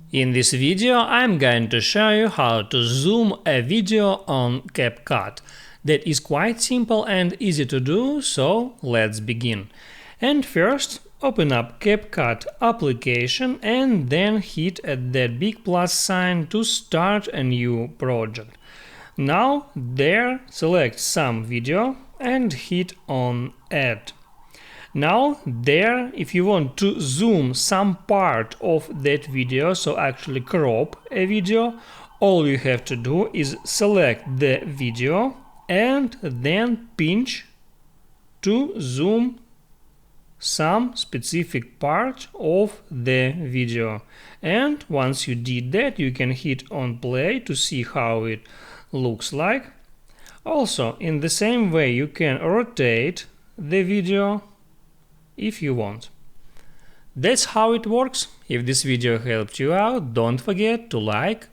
In this video I'm going to show you how to zoom a video on Capcut. That is quite simple and easy to do, so let's begin. And first open up Capcut application and then hit at that big plus sign to start a new project. Now there select some video and hit on Add. Now there, if you want to zoom some part of that video, so actually crop a video, all you have to do is select the video and then pinch to zoom some specific part of the video. And once you did that, you can hit on play to see how it looks like. Also, in the same way, you can rotate the video if you want. That's how it works. If this video helped you out, don't forget to like,